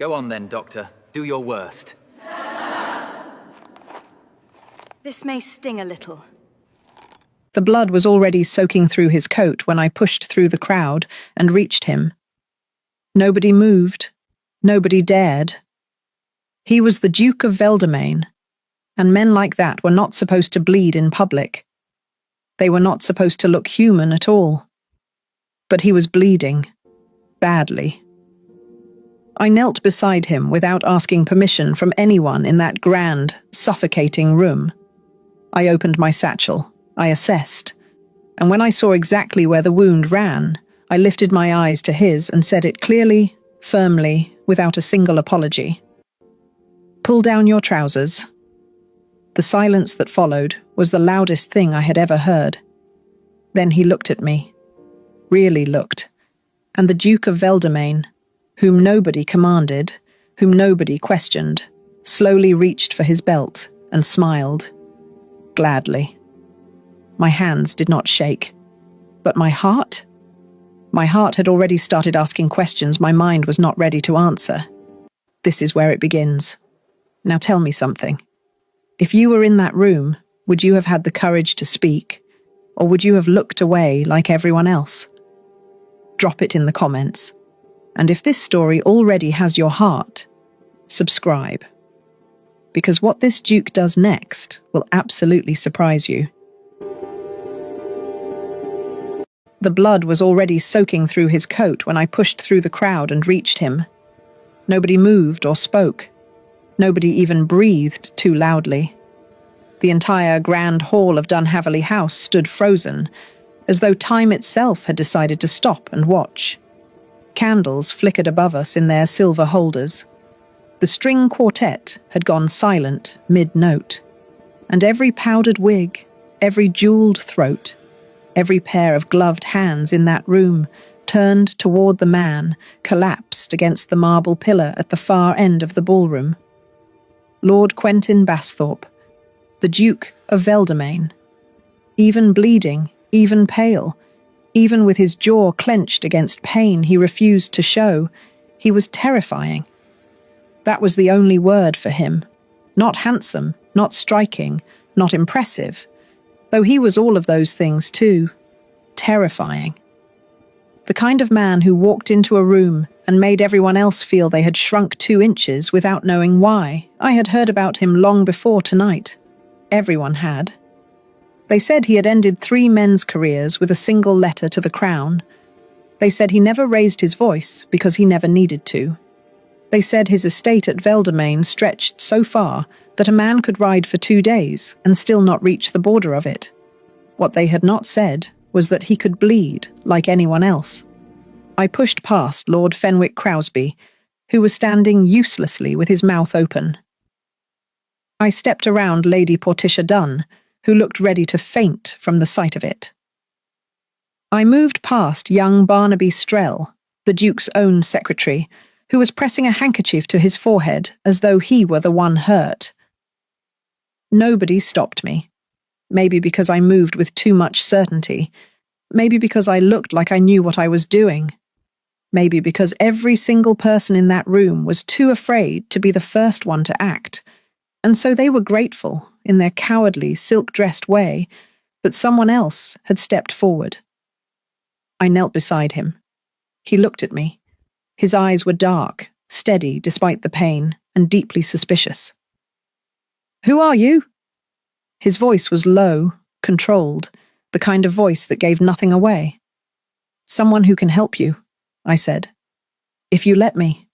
Go on then, Doctor. Do your worst. This may sting a little. The blood was already soaking through his coat when I pushed through the crowd and reached him. Nobody moved. Nobody dared. He was the Duke of Veldemain, and men like that were not supposed to bleed in public. They were not supposed to look human at all. But he was bleeding. Badly. I knelt beside him without asking permission from anyone in that grand, suffocating room. I opened my satchel. I assessed. And when I saw exactly where the wound ran, I lifted my eyes to his and said it clearly, firmly, without a single apology. "Pull down your trousers." The silence that followed was the loudest thing I had ever heard. Then he looked at me. Really looked. And the Duke of Veldemain, whom nobody commanded, whom nobody questioned, slowly reached for his belt and smiled. Gladly. My hands did not shake. But my heart? My heart had already started asking questions my mind was not ready to answer. This is where it begins. Now tell me something. If you were in that room, would you have had the courage to speak, or would you have looked away like everyone else? Drop it in the comments. And if this story already has your heart, subscribe. Because what this Duke does next will absolutely surprise you. The blood was already soaking through his coat when I pushed through the crowd and reached him. Nobody moved or spoke. Nobody even breathed too loudly. The entire grand hall of Dunhaverley House stood frozen, as though time itself had decided to stop and watch. Candles flickered above us in their silver holders. The string quartet had gone silent mid-note, and every powdered wig, every jewelled throat, every pair of gloved hands in that room turned toward the man collapsed against the marble pillar at the far end of the ballroom. Lord Quentin Basthorpe, the Duke of Veldemain. Even bleeding, even pale, even with his jaw clenched against pain he refused to show, he was terrifying. That was the only word for him. Not handsome, not striking, not impressive, though he was all of those things too. Terrifying. The kind of man who walked into a room and made everyone else feel they had shrunk 2 inches without knowing why. I had heard about him long before tonight. Everyone had. They said he had ended 3 men's careers with a single letter to the crown. They said he never raised his voice because he never needed to. They said his estate at Veldemain stretched so far that a man could ride for 2 days and still not reach the border of it. What they had not said was that he could bleed like anyone else. I pushed past Lord Fenwick Crosby, who was standing uselessly with his mouth open. I stepped around Lady Portia Dunn, who looked ready to faint from the sight of it. I moved past young Barnaby Strell, the Duke's own secretary, who was pressing a handkerchief to his forehead as though he were the one hurt. Nobody stopped me. Maybe because I moved with too much certainty. Maybe because I looked like I knew what I was doing. Maybe because every single person in that room was too afraid to be the first one to act, and so they were grateful, in their cowardly, silk-dressed way, that someone else had stepped forward. I knelt beside him. He looked at me. His eyes were dark, steady despite the pain, and deeply suspicious. "Who are you?" His voice was low, controlled, the kind of voice that gave nothing away. "Someone who can help you," I said. "If you let me."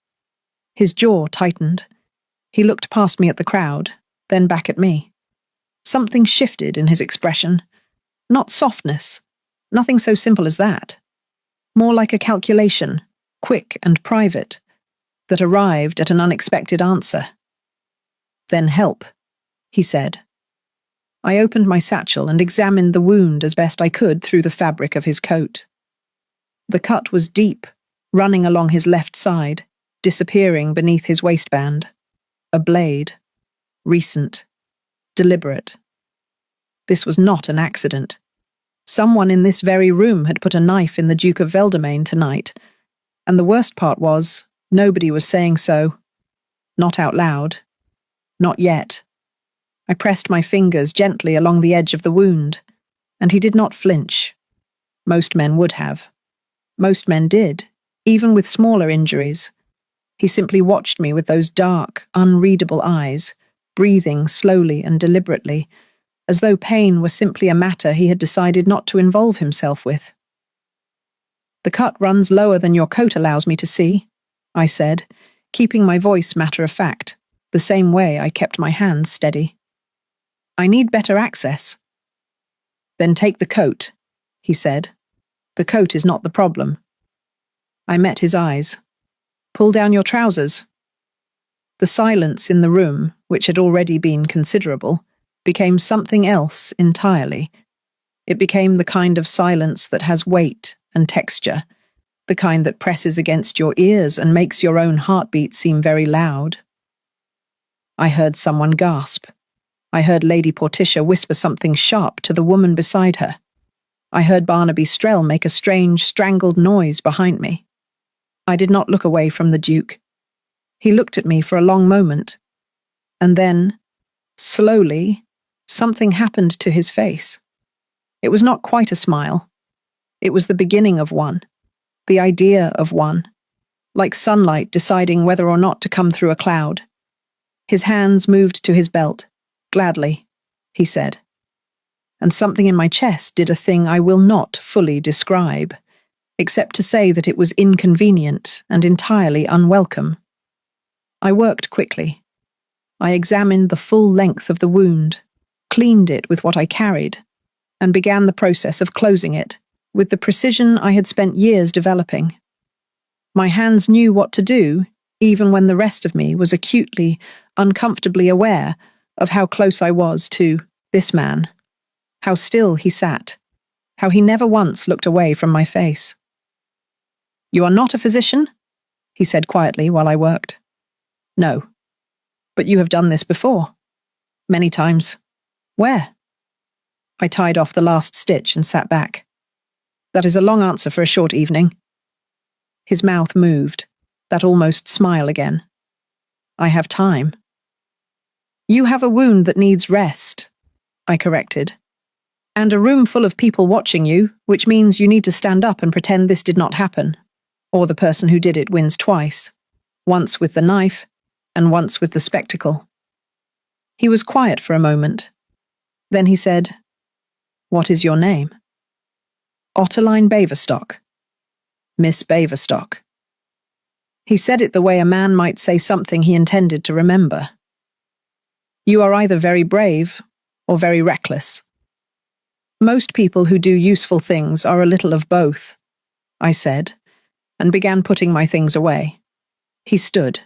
His jaw tightened. He looked past me at the crowd, then back at me. Something shifted in his expression. Not softness, nothing so simple as that. More like a calculation, quick and private, that arrived at an unexpected answer. "Then help," he said. I opened my satchel and examined the wound as best I could through the fabric of his coat. The cut was deep, running along his left side, disappearing beneath his waistband. A blade. Recent. Deliberate. This was not an accident. Someone in this very room had put a knife in the Duke of Veldemain tonight, and the worst part was, Nobody was saying so. Not out loud. Not yet. I pressed my fingers gently along the edge of the wound, and he did not flinch. Most men would have. Most men did, even with smaller injuries. He simply watched me with those dark, unreadable eyes, breathing slowly and deliberately, as though pain was simply a matter he had decided not to involve himself with. "The cut runs lower than your coat allows me to see," I said, keeping my voice matter-of-fact, the same way I kept my hands steady. "I need better access." "Then take the coat," he said. "The coat is not the problem." I met his eyes. "Pull down your trousers." The silence in the room, which had already been considerable, became something else entirely. It became the kind of silence that has weight and texture, the kind that presses against your ears and makes your own heartbeat seem very loud. I heard someone gasp. I heard Lady Portia whisper something sharp to the woman beside her. I heard Barnaby Strell make a strange, strangled noise behind me. I did not look away from the Duke. He looked at me for a long moment, and then, slowly, something happened to his face. It was not quite a smile. It was the beginning of one, the idea of one, like sunlight deciding whether or not to come through a cloud. His hands moved to his belt. "Gladly," he said. And something in my chest did a thing I will not fully describe, except to say that it was inconvenient and entirely unwelcome. I worked quickly. I examined the full length of the wound, cleaned it with what I carried, and began the process of closing it, with the precision I had spent years developing. My hands knew what to do, even when the rest of me was acutely, uncomfortably aware of how close I was to this man, how still he sat, how he never once looked away from my face. "You are not a physician?" he said quietly while I worked. "No. But you have done this before." "Many times." "Where?" I tied off the last stitch and sat back. "That is a long answer for a short evening." His mouth moved, that almost smile again. "I have time." "You have a wound that needs rest," I corrected. "And a room full of people watching you, which means you need to stand up and pretend this did not happen. Or the person who did it wins twice, once with the knife, and once with the spectacle." He was quiet for a moment. Then he said, "What is your name?" "Otterline Baverstock." "Miss Baverstock." He said it the way a man might say something he intended to remember. "You are either very brave or very reckless. Most people who do useful things are a little of both," I said, and began putting my things away. He stood.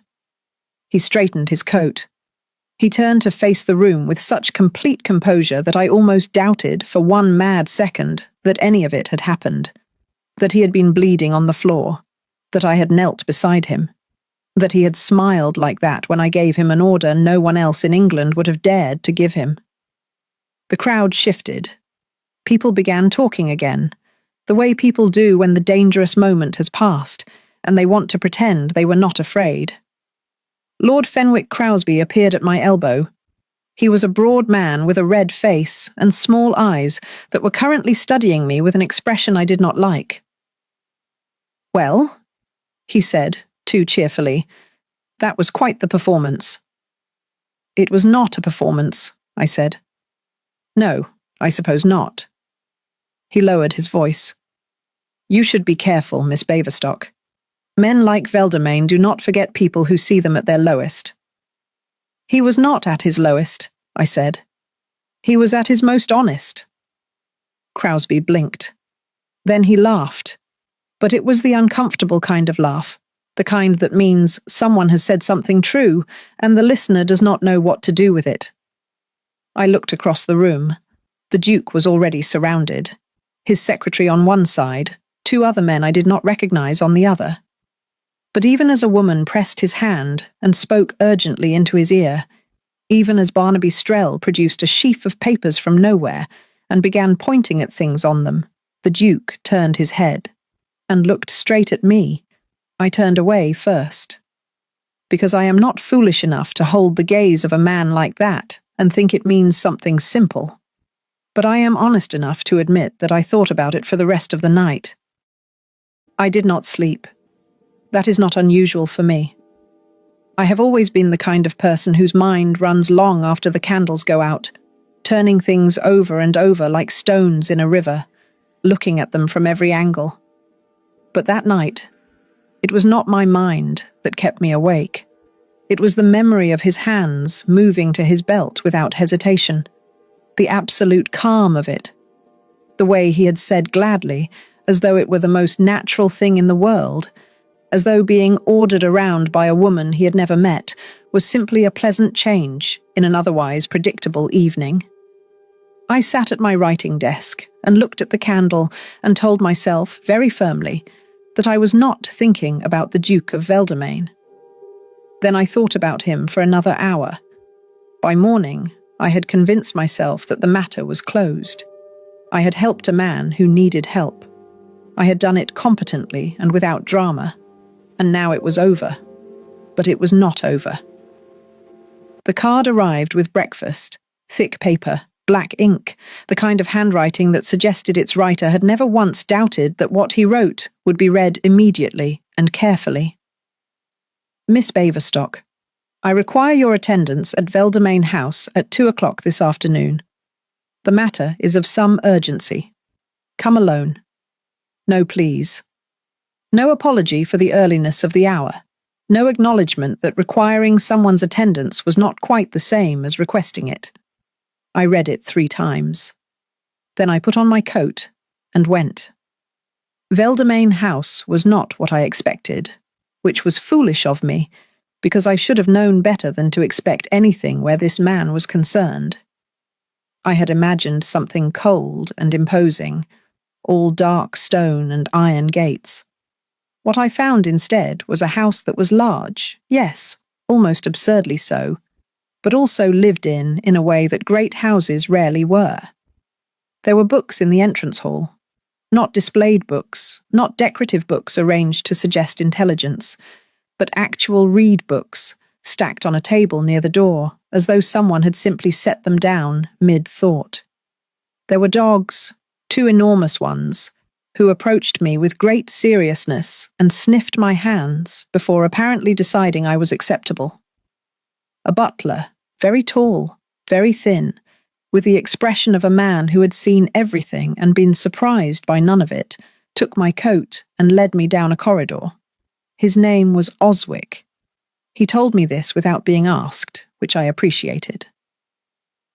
He straightened his coat. He turned to face the room with such complete composure that I almost doubted for one mad second that any of it had happened, that he had been bleeding on the floor, that I had knelt beside him, that he had smiled like that when I gave him an order no one else in England would have dared to give him. The crowd shifted. People began talking again, the way people do when the dangerous moment has passed, and they want to pretend they were not afraid. Lord Fenwick Crosby appeared at my elbow. He was a broad man with a red face and small eyes that were currently studying me with an expression I did not like. "Well," he said, too cheerfully, "that was quite the performance." "It was not a performance," I said. "No, I suppose not." He lowered his voice. "You should be careful, Miss Baverstock. Men like Veldemain do not forget people who see them at their lowest." "He was not at his lowest," I said. "He was at his most honest." Crosby blinked. Then he laughed. But it was the uncomfortable kind of laugh, the kind that means someone has said something true, and the listener does not know what to do with it. I looked across the room. The Duke was already surrounded. His secretary on one side, two other men I did not recognize on the other. But even as a woman pressed his hand and spoke urgently into his ear, even as Barnaby Strell produced a sheaf of papers from nowhere and began pointing at things on them, the Duke turned his head and looked straight at me, I turned away first, because I am not foolish enough to hold the gaze of a man like that and think it means something simple. But I am honest enough to admit that I thought about it for the rest of the night. I did not sleep. That is not unusual for me. I have always been the kind of person whose mind runs long after the candles go out, turning things over and over like stones in a river, looking at them from every angle. But that night, it was not my mind that kept me awake. It was the memory of his hands moving to his belt without hesitation, the absolute calm of it, the way he had said gladly, as though it were the most natural thing in the world, as though being ordered around by a woman he had never met was simply a pleasant change in an otherwise predictable evening. I sat at my writing desk and looked at the candle and told myself very firmly that I was not thinking about the Duke of Veldemain. Then I thought about him for another hour. By morning, I had convinced myself that the matter was closed. I had helped a man who needed help. I had done it competently and without drama. And now it was over. But it was not over. The card arrived with breakfast, thick paper, black ink, the kind of handwriting that suggested its writer had never once doubted that what he wrote would be read immediately and carefully. Miss Baverstock, I require your attendance at Veldemain House at 2 o'clock this afternoon. The matter is of some urgency. Come alone. No, please. No apology for the earliness of the hour. No acknowledgement that requiring someone's attendance was not quite the same as requesting it. I read it 3 times. Then I put on my coat and went. Veldemain House was not what I expected, which was foolish of me, because I should have known better than to expect anything where this man was concerned. I had imagined something cold and imposing, all dark stone and iron gates. What I found instead was a house that was large, yes, almost absurdly so, but also lived in a way that great houses rarely were. There were books in the entrance hall, not displayed books, not decorative books arranged to suggest intelligence, but actual read books stacked on a table near the door, as though someone had simply set them down mid-thought. There were dogs, 2 enormous ones, who approached me with great seriousness and sniffed my hands before apparently deciding I was acceptable. A butler, very tall, very thin, with the expression of a man who had seen everything and been surprised by none of it, took my coat and led me down a corridor. His name was Oswick. He told me this without being asked, which I appreciated.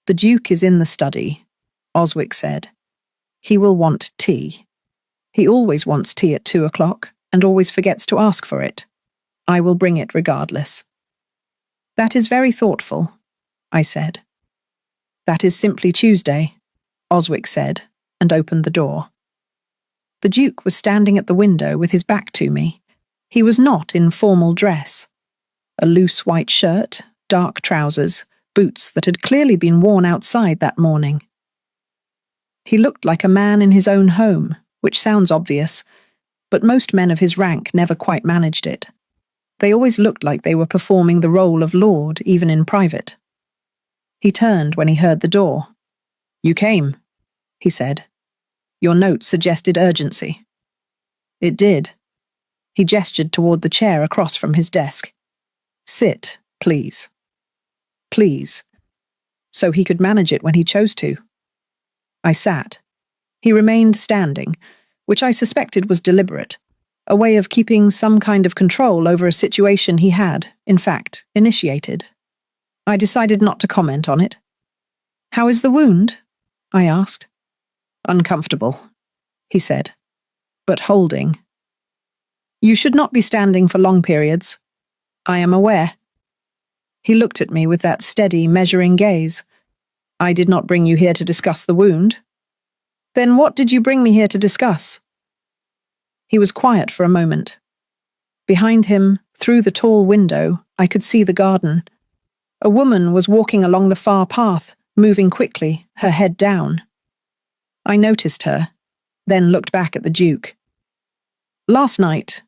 The Duke is in the study, Oswick said. He will want tea. He always wants tea at 2 o'clock and always forgets to ask for it. I will bring it regardless. That is very thoughtful, I said. That is simply Tuesday, Oswick said, and opened the door. The Duke was standing at the window with his back to me. He was not in formal dress. A loose white shirt, dark trousers, boots that had clearly been worn outside that morning. He looked like a man in his own home, which sounds obvious, but most men of his rank never quite managed it. They always looked like they were performing the role of lord, even in private. He turned when he heard the door. "You came," he said. "Your note suggested urgency." It did. He gestured toward the chair across from his desk. "Sit, please." Please. So he could manage it when he chose to. I sat. He remained standing, which I suspected was deliberate, a way of keeping some kind of control over a situation he had, in fact, initiated. I decided not to comment on it. "How is the wound?" I asked. "Uncomfortable," he said, "but holding." "You should not be standing for long periods." "I am aware." He looked at me with that steady, measuring gaze. "I did not bring you here to discuss the wound." "Then what did you bring me here to discuss?" He was quiet for a moment. Behind him, through the tall window, I could see the garden. A woman was walking along the far path, moving quickly, her head down. I noticed her, then looked back at the Duke. "Last night,"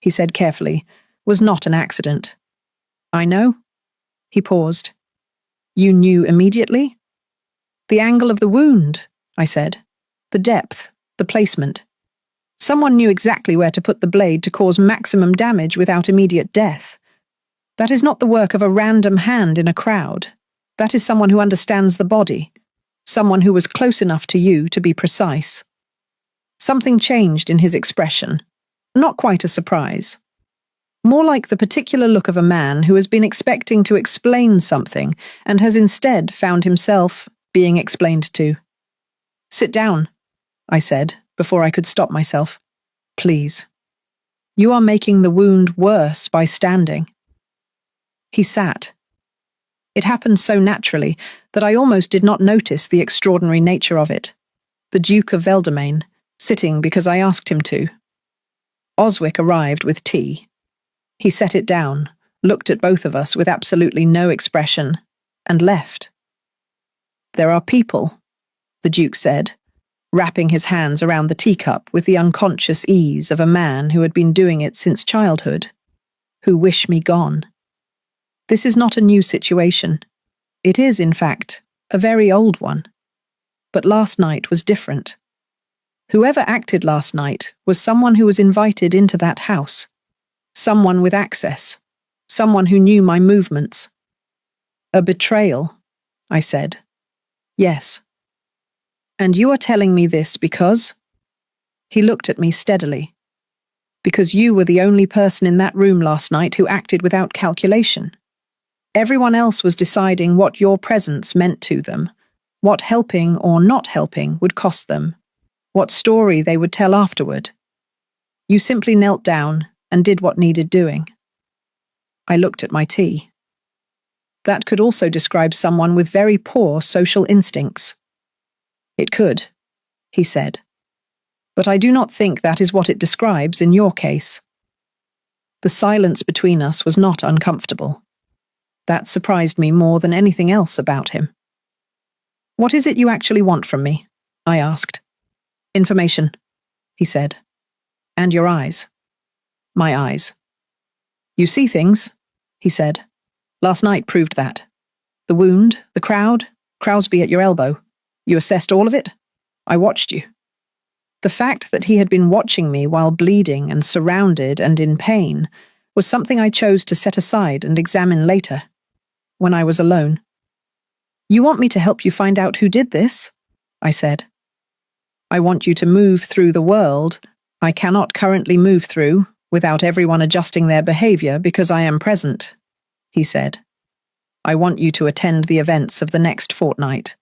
he said carefully, was not an accident. I know. He paused. You knew immediately? The angle of the wound, I said. The depth, the placement. Someone knew exactly where to put the blade to cause maximum damage without immediate death. That is not the work of a random hand in a crowd. That is someone who understands the body. Someone who was close enough to you to be precise. Something changed in his expression. Not quite a surprise. More like the particular look of a man who has been expecting to explain something and has instead found himself being explained to. Sit down, I said, before I could stop myself. Please. You are making the wound worse by standing. He sat. It happened so naturally that I almost did not notice the extraordinary nature of it. The Duke of Veldemain, sitting because I asked him to. Oswick arrived with tea. He set it down, looked at both of us with absolutely no expression, and left. There are people, the Duke said, wrapping his hands around the teacup with the unconscious ease of a man who had been doing it since childhood, who wish me gone. This is not a new situation. It is, in fact, a very old one. But last night was different. Whoever acted last night was someone who was invited into that house. Someone with access. Someone who knew my movements. A betrayal, I said. Yes. And you are telling me this because? He looked at me steadily. Because you were the only person in that room last night who acted without calculation. Everyone else was deciding what your presence meant to them, what helping or not helping would cost them, what story they would tell afterward. You simply knelt down and did what needed doing. I looked at my tea. That could also describe someone with very poor social instincts. It could, he said. But I do not think that is what it describes in your case. The silence between us was not uncomfortable. That surprised me more than anything else about him. What is it you actually want from me? I asked. Information, he said. And your eyes. My eyes. You see things, he said. Last night proved that. The wound, the crowd, Crosby at your elbow. You assessed all of it? I watched you. The fact that he had been watching me while bleeding and surrounded and in pain was something I chose to set aside and examine later, when I was alone. You want me to help you find out who did this? I said. I want you to move through the world I cannot currently move through without everyone adjusting their behavior because I am present, he said. I want you to attend the events of the next fortnight,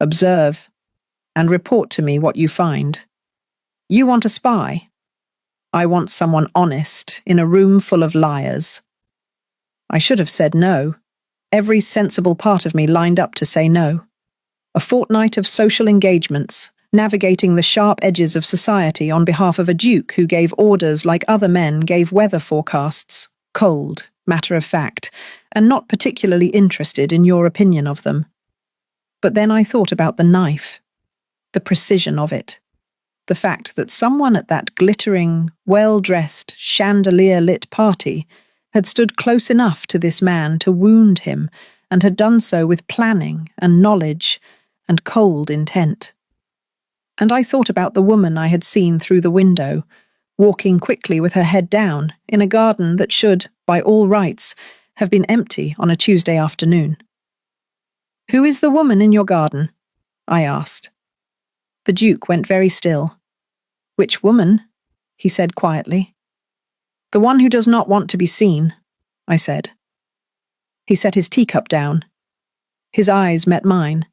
observe, and report to me what you find. You want a spy. I want someone honest in a room full of liars. I should have said no. Every sensible part of me lined up to say no. A fortnight of social engagements, navigating the sharp edges of society on behalf of a duke who gave orders like other men gave weather forecasts, cold, matter of fact, and not particularly interested in your opinion of them. But then I thought about the knife, the precision of it, the fact that someone at that glittering, well-dressed, chandelier-lit party had stood close enough to this man to wound him and had done so with planning and knowledge and cold intent. And I thought about the woman I had seen through the window, walking quickly with her head down in a garden that should, by all rights, have been empty on a Tuesday afternoon. Who is the woman in your garden? I asked. The Duke went very still. Which woman? He said quietly. The one who does not want to be seen, I said. He set his teacup down. His eyes met mine,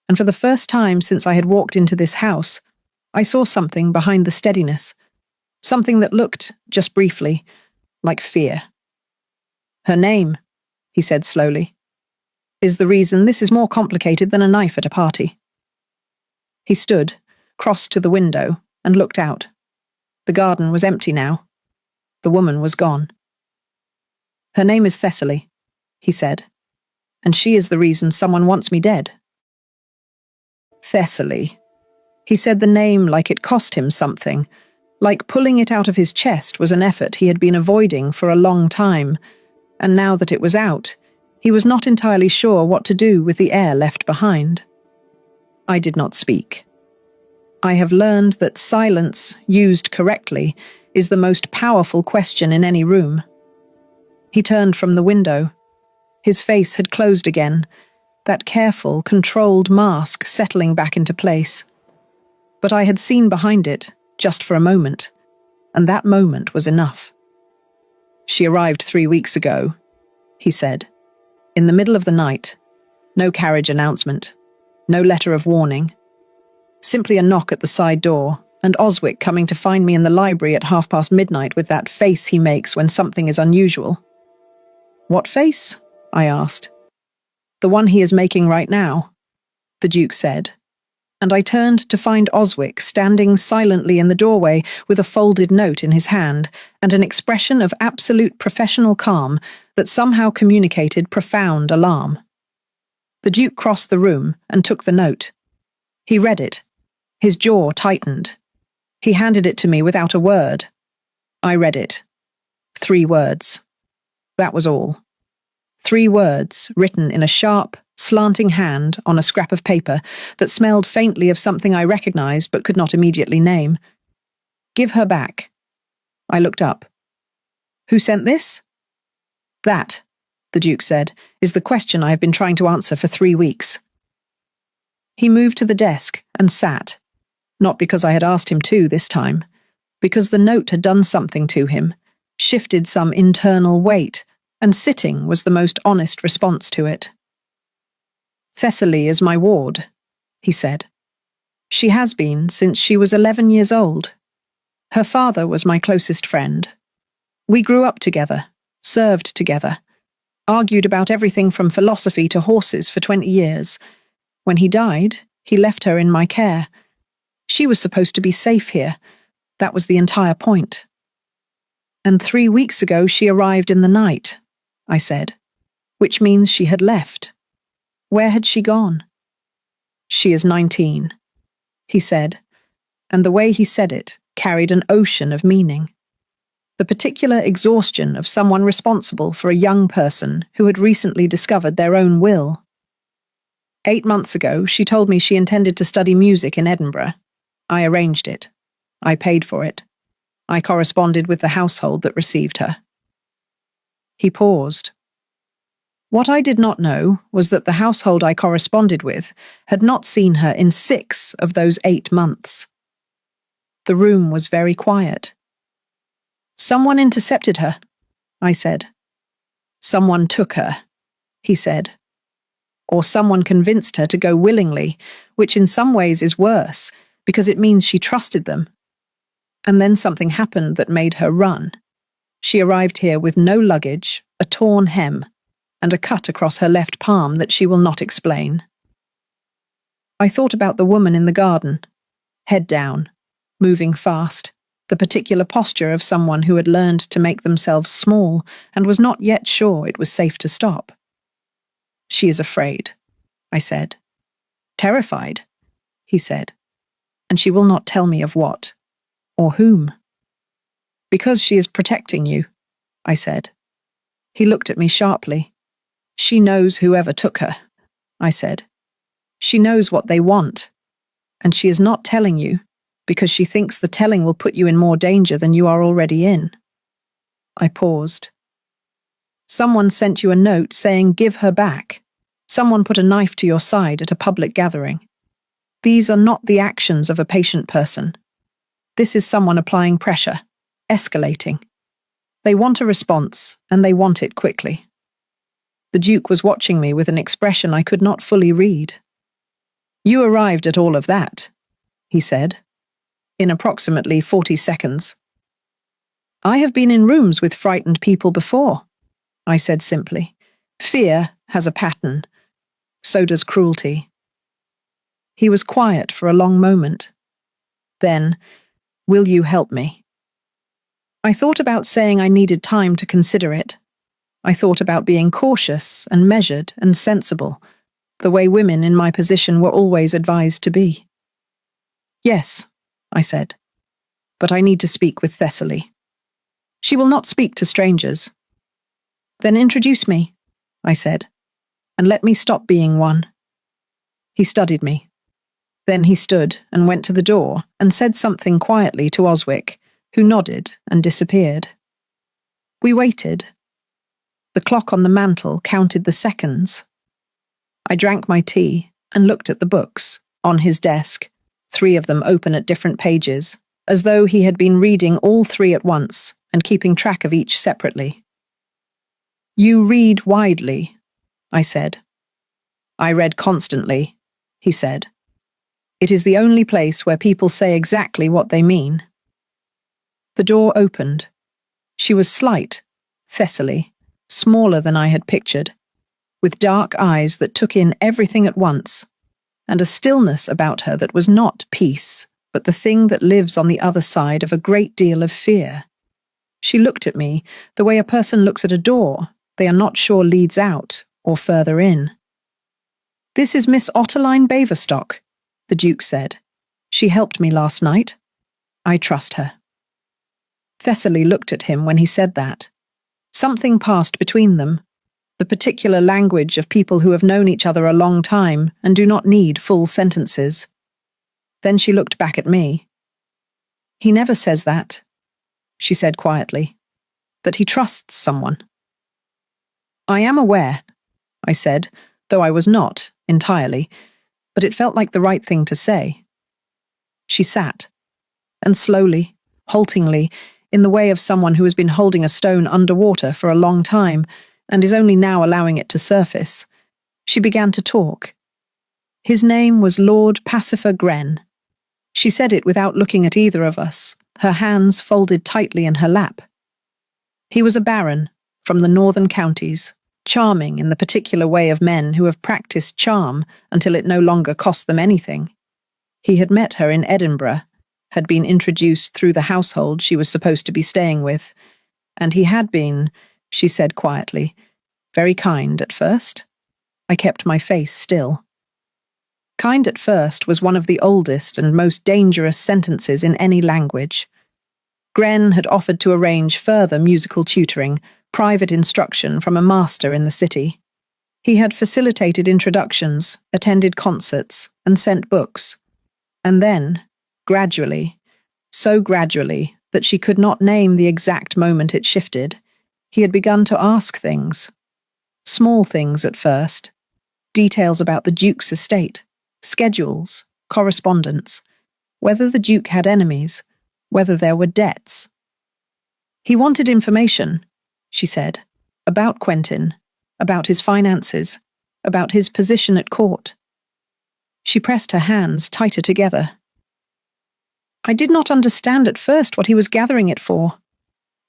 and for the first time since I had walked into this house, I saw something behind the steadiness, something that looked, just briefly, like fear. Her name, he said slowly, is the reason this is more complicated than a knife at a party. He stood, crossed to the window, and looked out. The garden was empty now. The woman was gone. Her name is Thessaly, he said, and she is the reason someone wants me dead. Thessaly. He said the name like it cost him something, Like pulling it out of his chest was an effort he had been avoiding for a long time, and now that it was out, he was not entirely sure what to do with the air left behind. I did not speak. I have learned that silence, used correctly, is the most powerful question in any room. He turned from the window. His face had closed again, that careful, controlled mask settling back into place. But I had seen behind it, just for a moment, and that moment was enough. "She arrived 3 weeks ago," he said. "In the middle of the night. No carriage announcement. No letter of warning. Simply a knock at the side door, and Oswick coming to find me in the library at midnight with that face he makes when something is unusual." "What face?" I asked. "The one he is making right now," the Duke said, and I turned to find Oswick standing silently in the doorway with a folded note in his hand and an expression of absolute professional calm that somehow communicated profound alarm. The Duke crossed the room and took the note. He read it. His jaw tightened. He handed it to me without a word. I read it. 3 words. That was all. 3 words written in a sharp, slanting hand on a scrap of paper that smelled faintly of something I recognized but could not immediately name. "Give her back." I looked up. "Who sent this?" "That," the Duke said, "is the question I have been trying to answer for 3 weeks." He moved to the desk and sat, not because I had asked him to this time, because the note had done something to him, shifted some internal weight, and sitting was the most honest response to it. "Thessaly is my ward," he said. "She has been since she was 11 years old. Her father was my closest friend. We grew up together, served together, argued about everything from philosophy to horses for 20 years. When he died, he left her in my care. She was supposed to be safe here. That was the entire point. And 3 weeks ago she arrived in the night," I said, "which means she had left. Where had she gone?" "She is 19, he said, and the way he said it carried an ocean of meaning. The particular exhaustion of someone responsible for a young person who had recently discovered their own will. 8 months ago, she told me she intended to study music in Edinburgh. I arranged it. I paid for it. I corresponded with the household that received her." He paused. What I did not know was that the household I corresponded with had not seen her in 6 of those 8 months. The room was very quiet. "Someone intercepted her," I said. "Someone took her," he said. "Or someone convinced her to go willingly, which in some ways is worse, because it means she trusted them. And then something happened that made her run. She arrived here with no luggage, a torn hem, and a cut across her left palm that she will not explain." I thought about the woman in the garden, head down, moving fast, the particular posture of someone who had learned to make themselves small and was not yet sure it was safe to stop. "She is afraid," I said. "Terrified," he said. "And she will not tell me of what, or whom." "Because she is protecting you," I said. He looked at me sharply. "She knows whoever took her," I said. "She knows what they want, and she is not telling you because she thinks the telling will put you in more danger than you are already in." I paused. "Someone sent you a note saying give her back. Someone put a knife to your side at a public gathering. These are not the actions of a patient person. This is someone applying pressure, escalating. They want a response, and they want it quickly." The Duke was watching me with an expression I could not fully read. "You arrived at all of that," he said, "in approximately 40 seconds. "I have been in rooms with frightened people before," I said simply. "Fear has a pattern. So does cruelty." He was quiet for a long moment. Then, "Will you help me?" I thought about saying I needed time to consider it. I thought about being cautious and measured and sensible, the way women in my position were always advised to be. "Yes," I said. but I need to speak with Thessaly. She will not speak to strangers. Then introduce me, I said, and let me stop being one. He studied me. Then he stood and went to the door and said something quietly to Oswick, who nodded and disappeared. We waited. The clock on the mantel counted the seconds. I drank my tea and looked at the books, on his desk, 3 of them open at different pages, as though he had been reading all 3 at once and keeping track of each separately. You read widely, I said. I read constantly, he said. It is the only place where people say exactly what they mean. The door opened. She was slight, Thessaly, smaller than I had pictured, with dark eyes that took in everything at once, and a stillness about her that was not peace, but the thing that lives on the other side of a great deal of fear. She looked at me the way a person looks at a door they are not sure leads out or further in. This is Miss Otterline Baverstock, the Duke said. She helped me last night. I trust her. Thessaly looked at him when he said that. Something passed between them, the particular language of people who have known each other a long time and do not need full sentences. Then she looked back at me. He never says that, she said quietly, that he trusts someone. I am aware, I said, though I was not, entirely, but it felt like the right thing to say. She sat, and slowly, haltingly, in the way of someone who has been holding a stone underwater for a long time and is only now allowing it to surface, she began to talk. His name was Lord Pacifer Gren. She said it without looking at either of us, her hands folded tightly in her lap. He was a baron from the northern counties, charming in the particular way of men who have practiced charm until it no longer cost them anything. He had met her in Edinburgh, had been introduced through the household she was supposed to be staying with, and he had been, she said quietly, very kind at first. I kept my face still. Kind at first was one of the oldest and most dangerous sentences in any language. Gren had offered to arrange further musical tutoring, private instruction from a master in the city. He had facilitated introductions, attended concerts, and sent books. And then, gradually, so gradually that she could not name the exact moment it shifted, he had begun to ask things. Small things at first. Details about the Duke's estate, schedules, correspondence, whether the Duke had enemies, whether there were debts. He wanted information, she said, about Quentin, about his finances, about his position at court. She pressed her hands tighter together. I did not understand at first what he was gathering it for.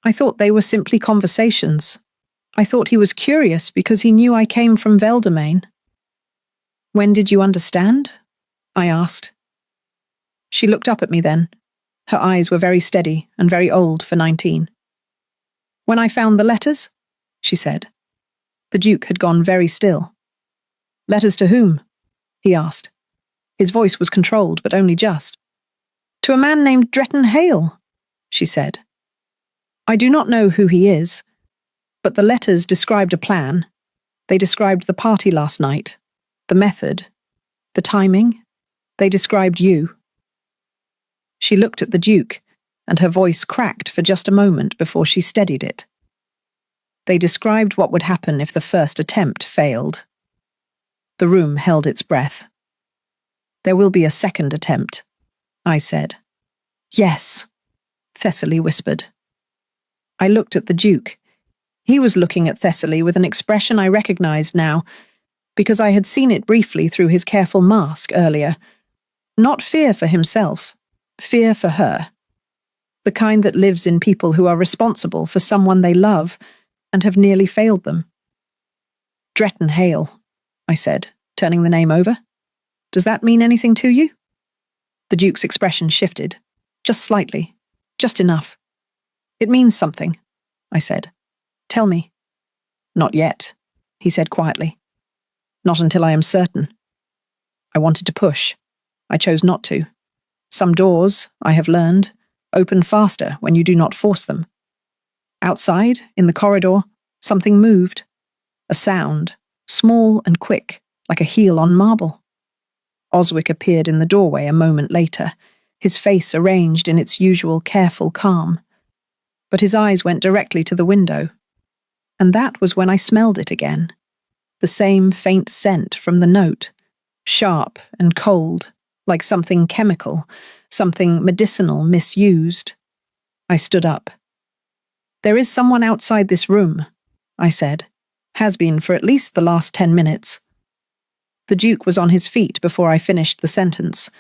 I thought they were simply conversations. I thought he was curious because he knew I came from Veldemain. When did you understand? I asked. She looked up at me then. Her eyes were very steady and very old for 19. When I found the letters, she said. The Duke had gone very still. Letters to whom? He asked. His voice was controlled, but only just. To a man named Dretton Hale, she said. I do not know who he is, but the letters described a plan. They described the party last night, the method, the timing. They described you. She looked at the Duke, and her voice cracked for just a moment before she steadied it. They described what would happen if the first attempt failed. The room held its breath. There will be a second attempt, I said. Yes, Thessaly whispered. I looked at the Duke. He was looking at Thessaly with an expression I recognized now, because I had seen it briefly through his careful mask earlier. Not fear for himself, fear for her. The kind that lives in people who are responsible for someone they love and have nearly failed them. Dretton Hale, I said, turning the name over. Does that mean anything to you? The Duke's expression shifted, just slightly, just enough. It means something, I said. Tell me. Not yet, he said quietly. Not until I am certain. I wanted to push. I chose not to. Some doors, I have learned, open faster when you do not force them. Outside, in the corridor, something moved. A sound, small and quick, like a heel on marble. Oswick appeared in the doorway a moment later, his face arranged in its usual careful calm. But his eyes went directly to the window. And that was when I smelled it again. The same faint scent from the note, sharp and cold, like something chemical, something medicinal misused. I stood up. "There is someone outside this room," I said. "Has been for at least the last 10 minutes. The Duke was on his feet before I finished the sentence.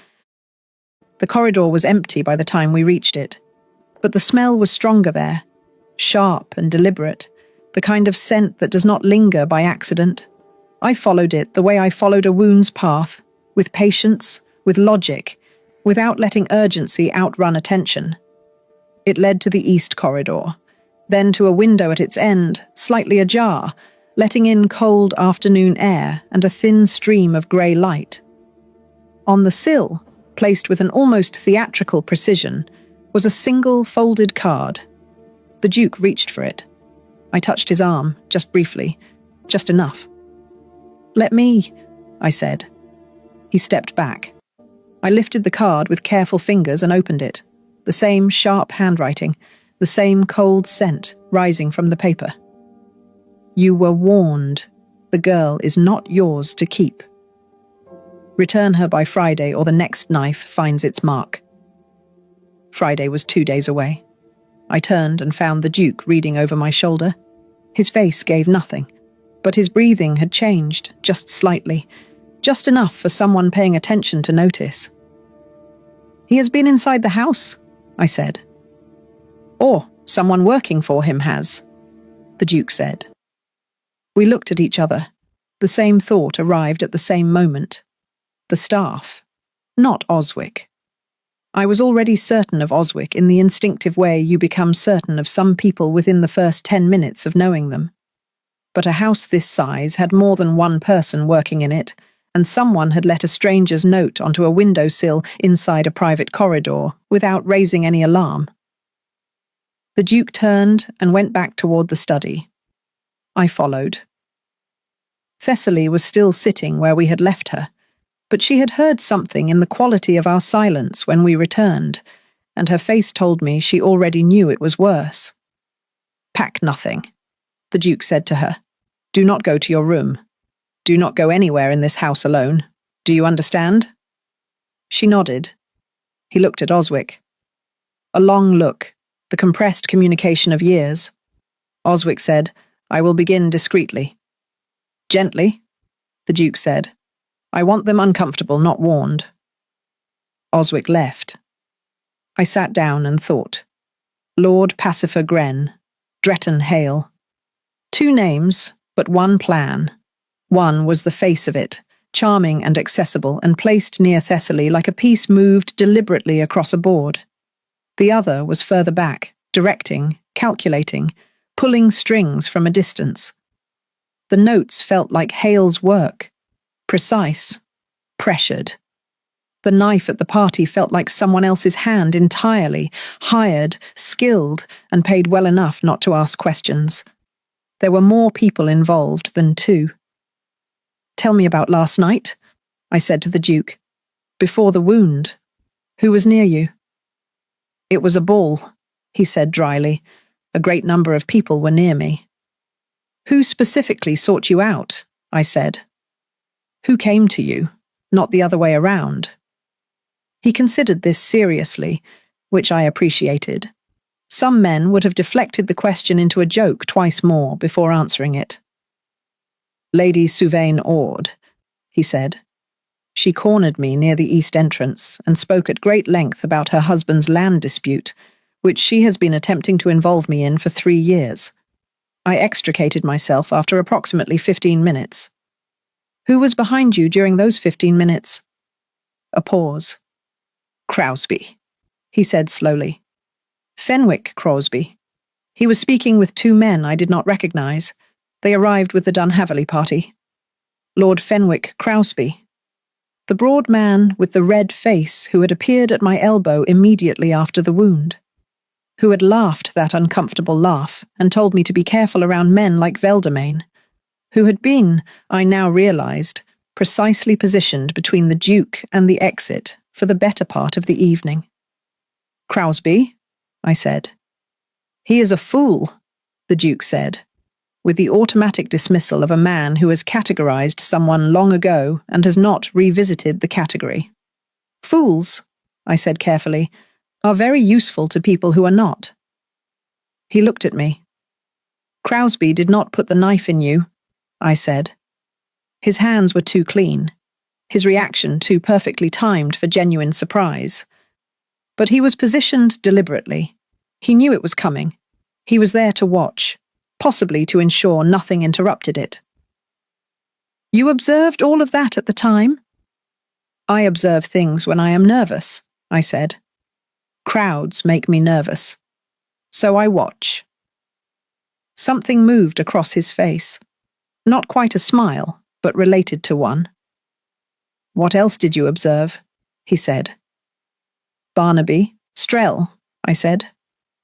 The corridor was empty by the time we reached it, but the smell was stronger there, sharp and deliberate, the kind of scent that does not linger by accident. I followed it the way I followed a wound's path, with patience, with logic, without letting urgency outrun attention. It led to the east corridor, then to a window at its end, slightly ajar, letting in cold afternoon air and a thin stream of grey light. On the sill, placed with an almost theatrical precision, was a single folded card. The Duke reached for it. I touched his arm, just briefly, just enough. "Let me," I said. He stepped back. I lifted the card with careful fingers and opened it. The same sharp handwriting, the same cold scent rising from the paper. "You were warned. The girl is not yours to keep. Return her by Friday or the next knife finds its mark." Friday was 2 days away. I turned and found the Duke reading over my shoulder. His face gave nothing, but his breathing had changed, just slightly, just enough for someone paying attention to notice. "He has been inside the house," I said. "Or someone working for him has," the Duke said. We looked at each other. The same thought arrived at the same moment. The staff, not Oswick. I was already certain of Oswick in the instinctive way you become certain of some people within the first 10 minutes of knowing them. But a house this size had more than one person working in it, and someone had let a stranger's note onto a windowsill inside a private corridor without raising any alarm. The Duke turned and went back toward the study. I followed. Thessaly was still sitting where we had left her, but she had heard something in the quality of our silence when we returned, and her face told me she already knew it was worse. "Pack nothing," the Duke said to her. "Do not go to your room. Do not go anywhere in this house alone. Do you understand?" She nodded. He looked at Oswick. A long look, the compressed communication of years. Oswick said, "I will begin discreetly." "Gently," the Duke said. "I want them uncomfortable, not warned." Oswick left. I sat down and thought. Lord Pacifer Gren, Dretton Hale. 2 names, but one plan. One was the face of it, charming and accessible, and placed near Thessaly like a piece moved deliberately across a board. The other was further back, directing, calculating, pulling strings from a distance. The notes felt like Hale's work. Precise, pressured. The knife at the party felt like someone else's hand entirely, hired, skilled, and paid well enough not to ask questions. There were more people involved than 2. "Tell me about last night," I said to the Duke. "Before the wound. Who was near you?" "It was a ball," he said dryly. "A great number of people were near me." "Who specifically sought you out?" I said. "Who came to you, not the other way around?" He considered this seriously, which I appreciated. Some men would have deflected the question into a joke twice more before answering it. "Lady Suvain Ord," he said. She cornered me near the east entrance and spoke at great length about her husband's land dispute, which she has been attempting to involve me in for 3 years. I extricated myself after approximately 15 minutes. "Who was behind you during those 15 minutes?" A pause. "Crosby," he said slowly. "Fenwick Crosby. He was speaking with 2 men I did not recognize. They arrived with the Dunhaverley party. Lord Fenwick Crosby." The broad man with the red face who had appeared at my elbow immediately after the wound, who had laughed that uncomfortable laugh and told me to be careful around men like Veldemain, who had been, I now realized, precisely positioned between the Duke and the exit for the better part of the evening. "Crosby," I said. "He is a fool," the Duke said, with the automatic dismissal of a man who has categorized someone long ago and has not revisited the category. "Fools," I said carefully, "are very useful to people who are not." He looked at me. "Crosby did not put the knife in you," I said. His hands were too clean, his reaction too perfectly timed for genuine surprise. But he was positioned deliberately. He knew it was coming. He was there to watch, possibly to ensure nothing interrupted it. "You observed all of that at the time?" "I observe things when I am nervous," I said. "Crowds make me nervous. So I watch." Something moved across his face. Not quite a smile, but related to one. "What else did you observe?" he said. "Barnaby, Strell," I said.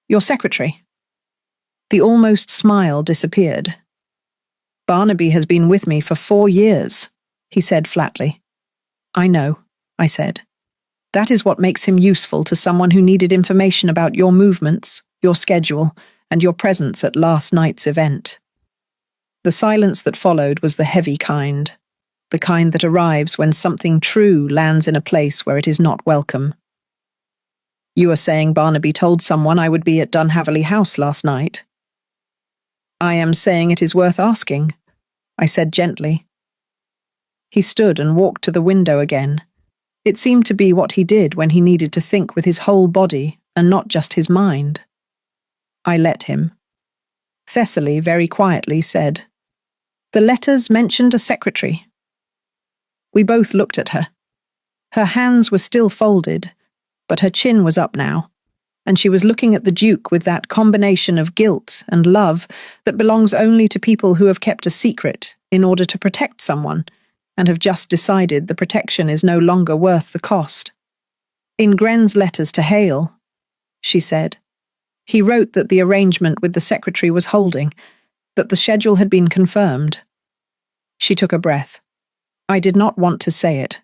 "Your secretary." The almost smile disappeared. "Barnaby has been with me for 4 years, he said flatly. "I know," I said. "That is what makes him useful to someone who needed information about your movements, your schedule, and your presence at last night's event." The silence that followed was the heavy kind, the kind that arrives when something true lands in a place where it is not welcome. "You are saying Barnaby told someone I would be at Dunhaverley House last night?" "I am saying it is worth asking," I said gently. He stood and walked to the window again. It seemed to be what he did when he needed to think with his whole body and not just his mind. I let him. Thessaly very quietly said, "The letters mentioned a secretary." We both looked at her. Her hands were still folded, but her chin was up now, and she was looking at the Duke with that combination of guilt and love that belongs only to people who have kept a secret in order to protect someone and have just decided the protection is no longer worth the cost. "In Gren's letters to Hale," she said, "he wrote that the arrangement with the secretary was holding, that the schedule had been confirmed." She took a breath. I did not want to say it,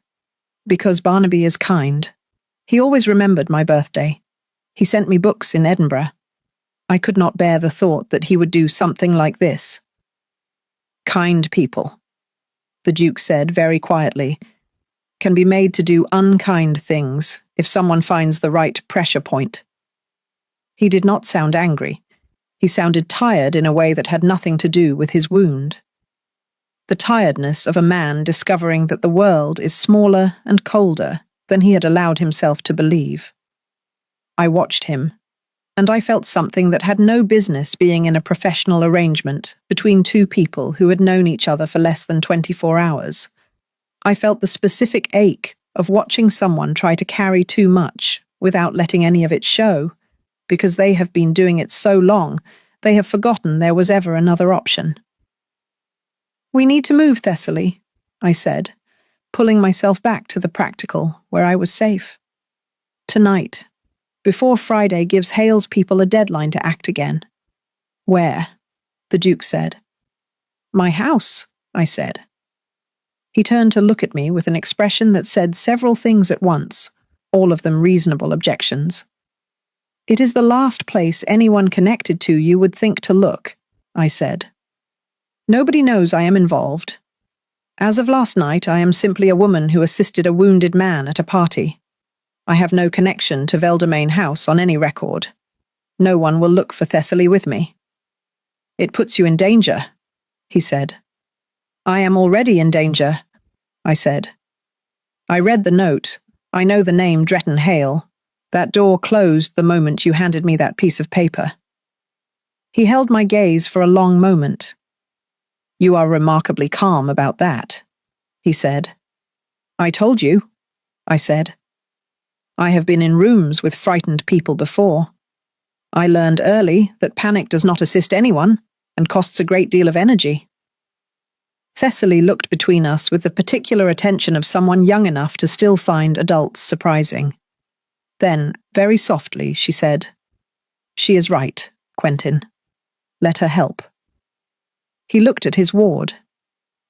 because Barnaby is kind. He always remembered my birthday. He sent me books in Edinburgh. I could not bear the thought that he would do something like this. "Kind people," the Duke said very quietly, "can be made to do unkind things if someone finds the right pressure point." He did not sound angry. He sounded tired in a way that had nothing to do with his wound. The tiredness of a man discovering that the world is smaller and colder than he had allowed himself to believe. I watched him, and I felt something that had no business being in a professional arrangement between two people who had known each other for less than 24 hours. I felt the specific ache of watching someone try to carry too much without letting any of it show, because they have been doing it so long, they have forgotten there was ever another option. "We need to move, Thessaly," I said, pulling myself back to the practical, where I was safe. "Tonight, before Friday gives Hale's people a deadline to act again." "Where?" the Duke said. "My house," I said. He turned to look at me with an expression that said several things at once, all of them reasonable objections. "It is the last place anyone connected to you would think to look," I said. "Nobody knows I am involved. As of last night, I am simply a woman who assisted a wounded man at a party. I have no connection to Veldemain House on any record. No one will look for Thessaly with me." "It puts you in danger," he said. "I am already in danger," I said. "I read the note. I know the name Dretton Hale. That door closed the moment you handed me that piece of paper." He held my gaze for a long moment. "You are remarkably calm about that," he said. "I told you," I said. "I have been in rooms with frightened people before. I learned early that panic does not assist anyone and costs a great deal of energy." Thessaly looked between us with the particular attention of someone young enough to still find adults surprising. Then, very softly, she said, "She is right, Quentin. Let her help." He looked at his ward.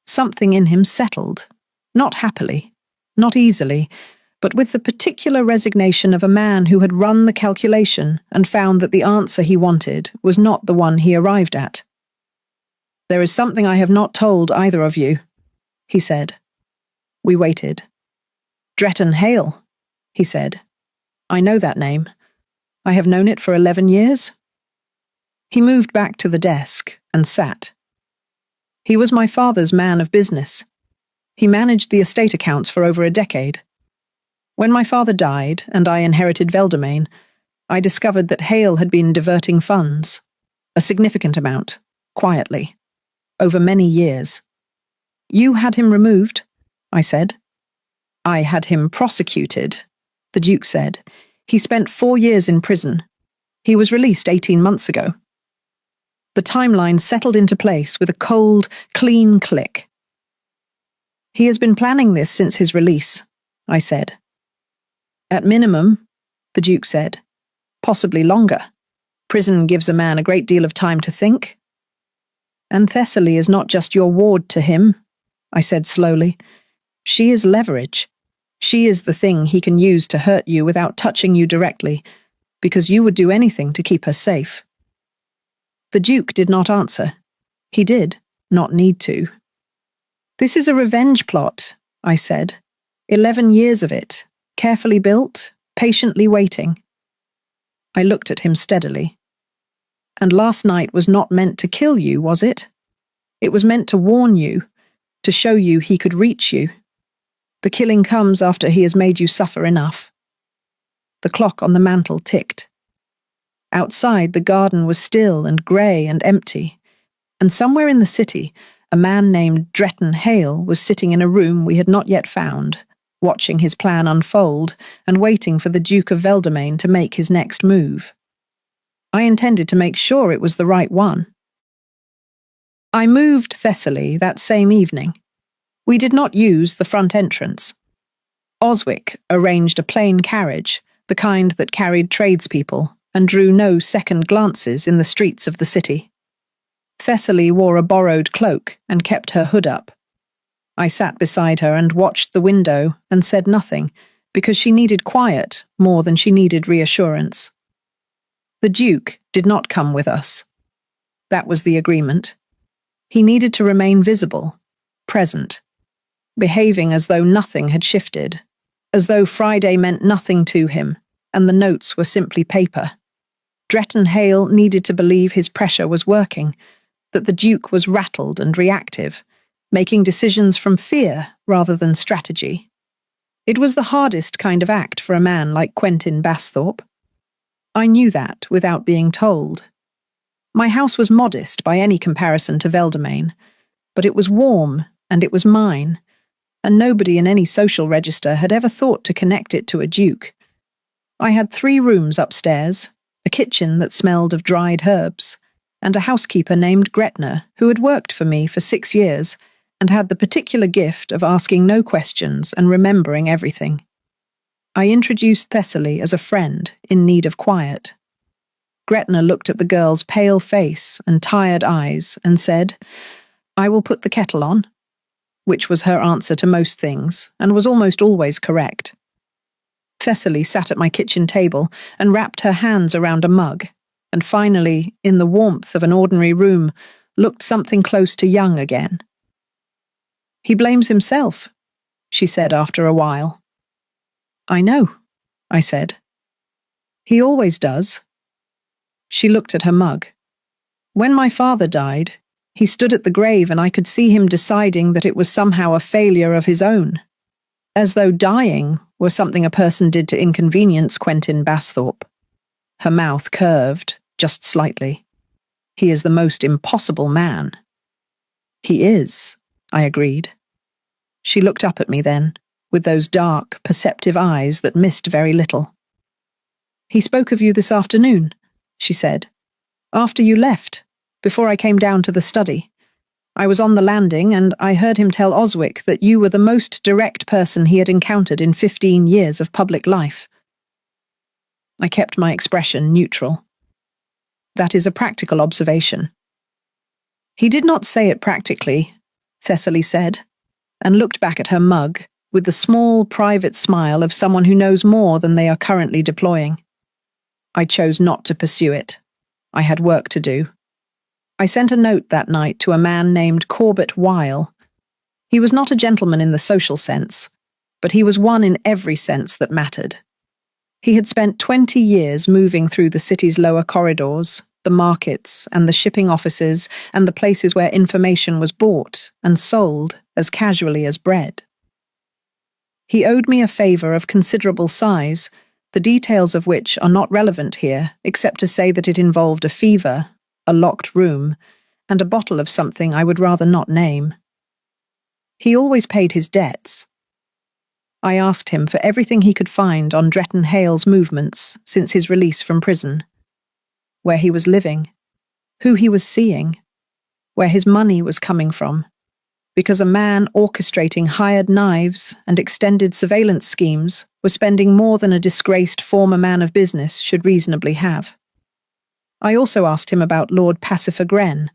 Something in him settled, not happily, not easily, but with the particular resignation of a man who had run the calculation and found that the answer he wanted was not the one he arrived at. "There is something I have not told either of you," he said. We waited. "Dretton Hale," he said. "I know that name. I have known it for 11 years. He moved back to the desk and sat. He was my father's man of business. He managed the estate accounts for over a decade. When my father died and I inherited Veldomain, I discovered that Hale had been diverting funds, a significant amount, quietly, over many years. "You had him removed," I said. "I had him prosecuted," the Duke said. "He spent 4 years in prison. He was released 18 months ago." The timeline settled into place with a cold, clean click. "He has been planning this since his release," I said. "At minimum," the Duke said. "Possibly longer. Prison gives a man a great deal of time to think." "And Thessaly is not just your ward to him," I said slowly. "She is leverage. She is the thing he can use to hurt you without touching you directly, because you would do anything to keep her safe." The Duke did not answer. He did not need to. "This is a revenge plot," I said. 11 years of it, carefully built, patiently waiting. I looked at him steadily. "And last night was not meant to kill you, was it? It was meant to warn you, to show you he could reach you. The killing comes after he has made you suffer enough." The clock on the mantel ticked. Outside, the garden was still and grey and empty, and somewhere in the city, a man named Dretton Hale was sitting in a room we had not yet found, watching his plan unfold and waiting for the Duke of Veldomain to make his next move. I intended to make sure it was the right one. I moved Thessaly that same evening. We did not use the front entrance. Oswick arranged a plain carriage, the kind that carried tradespeople, and drew no second glances in the streets of the city. Thessaly wore a borrowed cloak and kept her hood up. I sat beside her and watched the window and said nothing, because she needed quiet more than she needed reassurance. The Duke did not come with us. That was the agreement. He needed to remain visible, present, behaving as though nothing had shifted, as though Friday meant nothing to him, and the notes were simply paper. Dretton Hale needed to believe his pressure was working, that the Duke was rattled and reactive, making decisions from fear rather than strategy. It was the hardest kind of act for a man like Quentin Basthorpe. I knew that without being told. My house was modest by any comparison to Veldomain, but it was warm and it was mine, and nobody in any social register had ever thought to connect it to a duke. I had 3 rooms upstairs, a kitchen that smelled of dried herbs, and a housekeeper named Gretna, who had worked for me for 6 years and had the particular gift of asking no questions and remembering everything. I introduced Thessaly as a friend in need of quiet. Gretna looked at the girl's pale face and tired eyes and said, "I will put the kettle on," which was her answer to most things and was almost always correct. Thessaly sat at my kitchen table and wrapped her hands around a mug, and finally, in the warmth of an ordinary room, looked something close to young again. "He blames himself," she said after a while. "I know," I said. "He always does." She looked at her mug. "When my father died, he stood at the grave and I could see him deciding that it was somehow a failure of his own, as though dying were something a person did to inconvenience Quentin Basthorpe." Her mouth curved, just slightly. "He is the most impossible man." "He is," I agreed. She looked up at me then, with those dark, perceptive eyes that missed very little. "He spoke of you this afternoon," she said. "After you left, before I came down to the study. I was on the landing and I heard him tell Oswick that you were the most direct person he had encountered in 15 years of public life. I kept my expression neutral. That is a practical observation. He did not say it practically, Thessaly said, and looked back at her mug with the small, private smile of someone who knows more than they are currently deploying. I chose not to pursue it. I had work to do. I sent a note that night to a man named Corbett Weil. He was not a gentleman in the social sense, but he was one in every sense that mattered. He had spent 20 years moving through the city's lower corridors, the markets and the shipping offices and the places where information was bought and sold as casually as bread. He owed me a favour of considerable size, the details of which are not relevant here, except to say that it involved a fever, a locked room, and a bottle of something I would rather not name. He always paid his debts. I asked him for everything he could find on Dretton Hale's movements since his release from prison. Where he was living, who he was seeing, where his money was coming from, because a man orchestrating hired knives and extended surveillance schemes was spending more than a disgraced former man of business should reasonably have. I also asked him about Lord Pacifer Gren,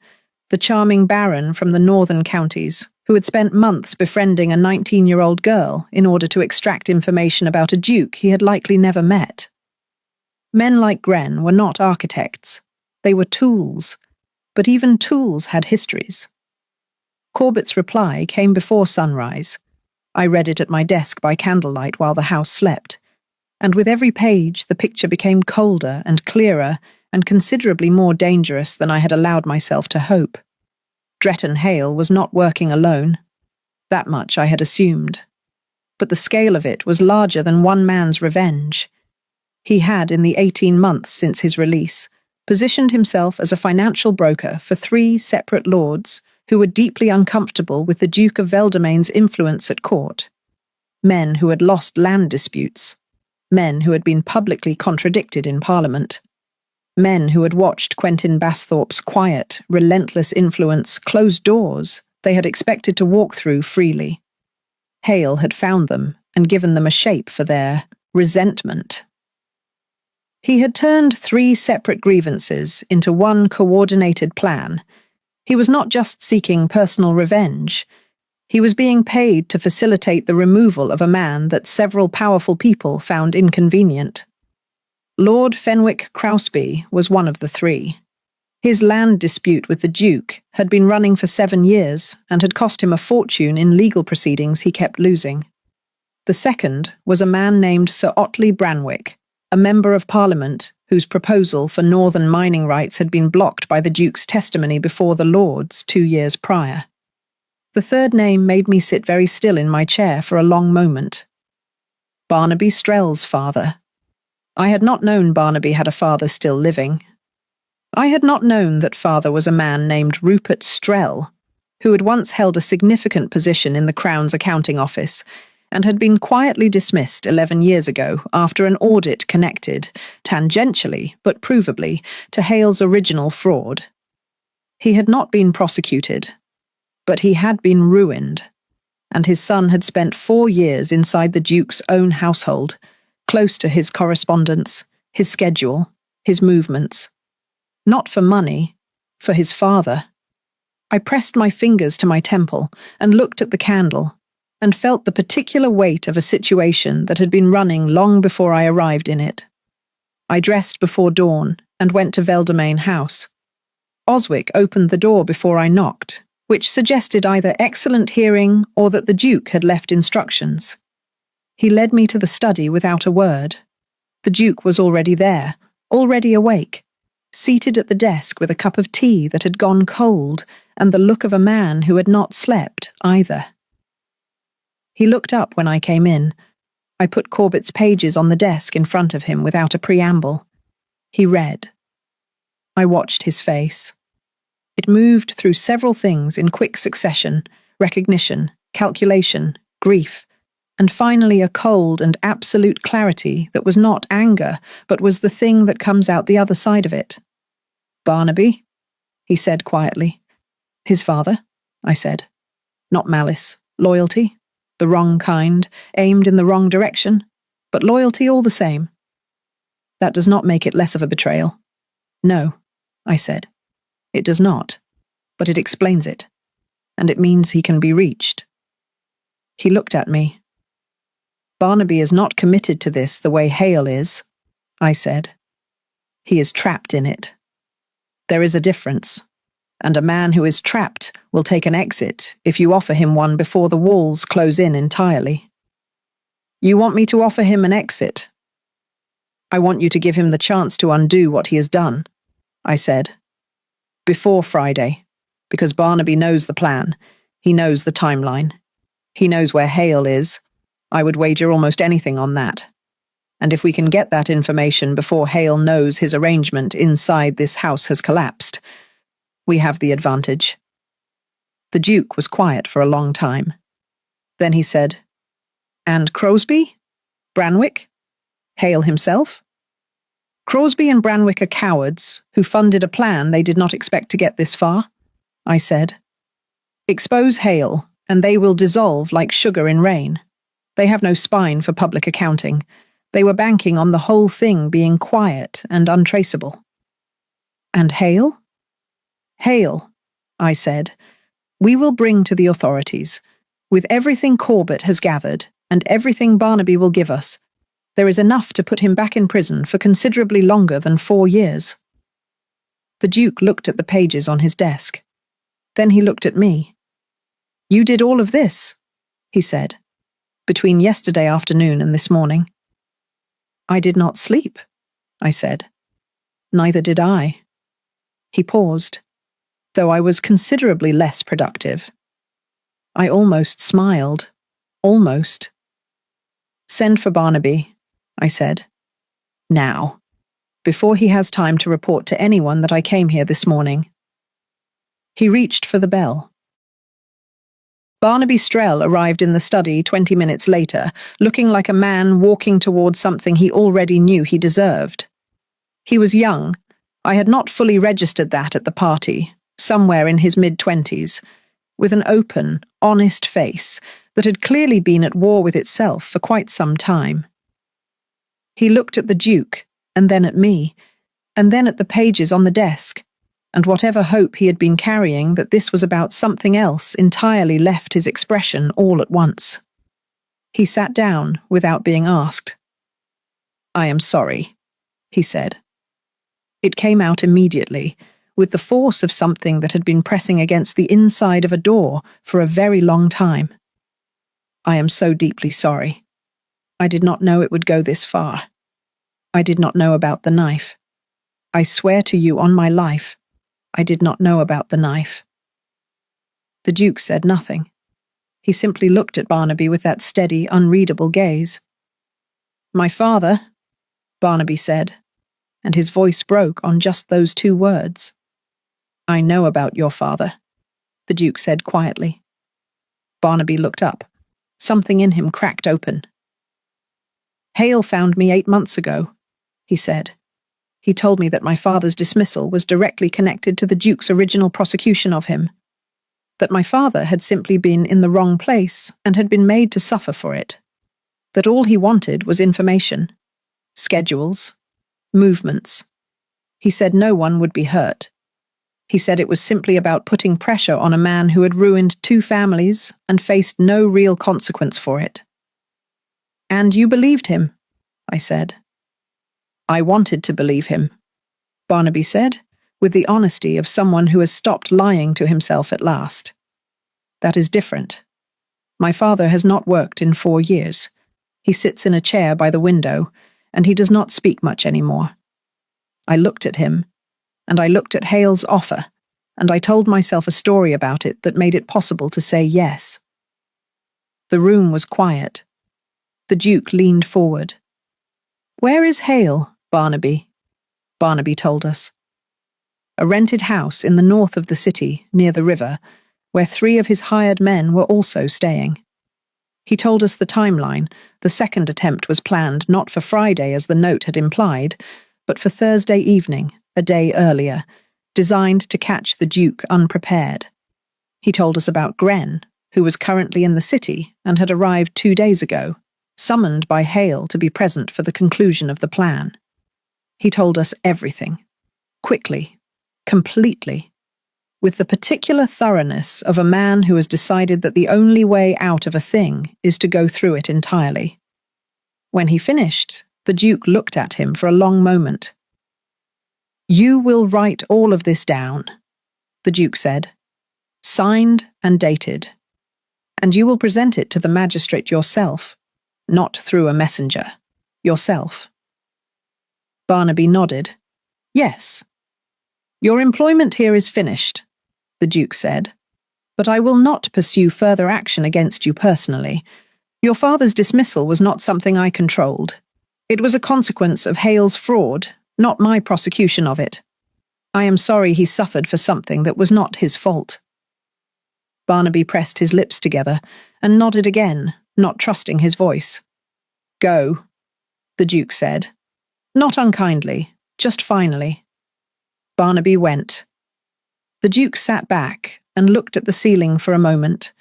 the charming baron from the northern counties, who had spent months befriending a 19-year-old girl in order to extract information about a duke he had likely never met. Men like Gren were not architects. They were tools, but even tools had histories. Corbett's reply came before sunrise. I read it at my desk by candlelight while the house slept, and with every page the picture became colder and clearer and considerably more dangerous than I had allowed myself to hope. Dretton Hale was not working alone. That much I had assumed. But the scale of it was larger than one man's revenge. He had, in the 18 months since his release, positioned himself as a financial broker for 3 separate lords who were deeply uncomfortable with the Duke of Veldemain's influence at court. Men who had lost land disputes. Men who had been publicly contradicted in Parliament. Men who had watched Quentin Basthorpe's quiet, relentless influence close doors they had expected to walk through freely. Hale had found them and given them a shape for their resentment. He had turned 3 separate grievances into one coordinated plan. He was not just seeking personal revenge. He was being paid to facilitate the removal of a man that several powerful people found inconvenient. Lord Fenwick Crosby was one of the 3. His land dispute with the Duke had been running for 7 years and had cost him a fortune in legal proceedings he kept losing. The second was a man named Sir Otley Branwick, a member of Parliament whose proposal for northern mining rights had been blocked by the Duke's testimony before the Lords 2 years prior. The third name made me sit very still in my chair for a long moment. Barnaby Strell's father. I had not known Barnaby had a father still living. I had not known that father was a man named Rupert Strell, who had once held a significant position in the Crown's accounting office and had been quietly dismissed 11 years ago after an audit connected, tangentially but provably, to Hale's original fraud. He had not been prosecuted, but he had been ruined, and his son had spent 4 years inside the Duke's own household, close to his correspondence, his schedule, his movements. Not for money, for his father. I pressed my fingers to my temple and looked at the candle, and felt the particular weight of a situation that had been running long before I arrived in it. I dressed before dawn and went to Veldemain House. Oswick opened the door before I knocked, which suggested either excellent hearing or that the Duke had left instructions. He led me to the study without a word. The Duke was already there, already awake, seated at the desk with a cup of tea that had gone cold and the look of a man who had not slept either. He looked up when I came in. I put Corbett's pages on the desk in front of him without a preamble. He read. I watched his face. It moved through several things in quick succession: recognition, calculation, grief, and finally a cold and absolute clarity that was not anger, but was the thing that comes out the other side of it. Barnaby, he said quietly. His father? I said. Not malice, loyalty, the wrong kind, aimed in the wrong direction, but loyalty all the same. That does not make it less of a betrayal. No, I said. It does not, but it explains it, and it means he can be reached. He looked at me. Barnaby is not committed to this the way Hale is, I said. He is trapped in it. There is a difference, and a man who is trapped will take an exit if you offer him one before the walls close in entirely. You want me to offer him an exit? I want you to give him the chance to undo what he has done, I said. Before Friday, because Barnaby knows the plan. He knows the timeline. He knows where Hale is. I would wager almost anything on that. And if we can get that information before Hale knows his arrangement inside this house has collapsed, we have the advantage. The Duke was quiet for a long time. Then he said, And Crosby? Branwick? Hale himself? Crosby and Branwick are cowards who funded a plan they did not expect to get this far, I said. Expose Hale, and they will dissolve like sugar in rain. They have no spine for public accounting. They were banking on the whole thing being quiet and untraceable. And Hale? Hale, I said, we will bring to the authorities, with everything Corbett has gathered and everything Barnaby will give us, there is enough to put him back in prison for considerably longer than 4 years. The Duke looked at the pages on his desk. Then he looked at me. You did all of this, he said, between yesterday afternoon and this morning. I did not sleep, I said. Neither did I. He paused, though I was considerably less productive. I almost smiled. Almost. Send for Barnaby, I said. Now, before he has time to report to anyone that I came here this morning. He reached for the bell. Barnaby Strell arrived in the study 20 minutes later, looking like a man walking towards something he already knew he deserved. He was young. I had not fully registered that at the party, somewhere in his mid-20s, with an open, honest face that had clearly been at war with itself for quite some time. He looked at the Duke, and then at me, and then at the pages on the desk, and whatever hope he had been carrying that this was about something else entirely left his expression all at once. He sat down without being asked. I am sorry, he said. It came out immediately, with the force of something that had been pressing against the inside of a door for a very long time. I am so deeply sorry. I did not know it would go this far. I did not know about the knife. I swear to you on my life, I did not know about the knife. The Duke said nothing. He simply looked at Barnaby with that steady, unreadable gaze. My father, Barnaby said, and his voice broke on just those 2 words. I know about your father, the Duke said quietly. Barnaby looked up. Something in him cracked open. Hale found me 8 months ago, he said. He told me that my father's dismissal was directly connected to the Duke's original prosecution of him, that my father had simply been in the wrong place and had been made to suffer for it, that all he wanted was information, schedules, movements. He said no one would be hurt. He said it was simply about putting pressure on a man who had ruined 2 families and faced no real consequence for it. And you believed him, I said. I wanted to believe him, Barnaby said, with the honesty of someone who has stopped lying to himself at last. That is different. My father has not worked in 4 years. He sits in a chair by the window, and he does not speak much anymore. I looked at him, and I looked at Hale's offer, and I told myself a story about it that made it possible to say yes. The room was quiet. The Duke leaned forward. Where is Hale, Barnaby? Barnaby told us. A rented house in the north of the city, near the river, where 3 of his hired men were also staying. He told us the timeline. The second attempt was planned not for Friday as the note had implied, but for Thursday evening, a day earlier, designed to catch the Duke unprepared. He told us about Gren, who was currently in the city and had arrived 2 days ago, summoned by Hale to be present for the conclusion of the plan. He told us everything, quickly, completely, with the particular thoroughness of a man who has decided that the only way out of a thing is to go through it entirely. When he finished, the Duke looked at him for a long moment. "You will write all of this down," the Duke said, "signed and dated, and you will present it to the magistrate yourself, not through a messenger, yourself." Barnaby nodded. "Yes. Your employment here is finished," the Duke said, "but I will not pursue further action against you personally. Your father's dismissal was not something I controlled. It was a consequence of Hale's fraud, not my prosecution of it. I am sorry he suffered for something that was not his fault." Barnaby pressed his lips together and nodded again, not trusting his voice. "Go," the Duke said. Not unkindly, just finally. Barnaby went. The Duke sat back and looked at the ceiling for a moment,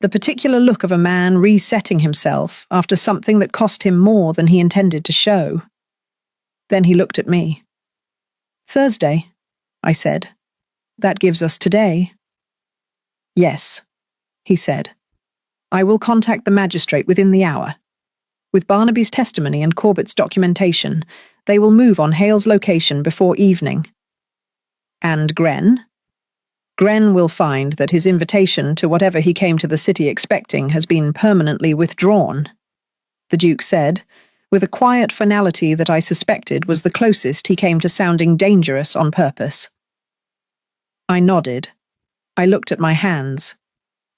the particular look of a man resetting himself after something that cost him more than he intended to show. Then he looked at me. "Thursday," I said. "That gives us today." "Yes," he said. "I will contact the magistrate within the hour. With Barnaby's testimony and Corbett's documentation, they will move on Hale's location before evening." "And Gren?" "Gren will find that his invitation to whatever he came to the city expecting has been permanently withdrawn," the Duke said, with a quiet finality that I suspected was the closest he came to sounding dangerous on purpose. I nodded. I looked at my hands.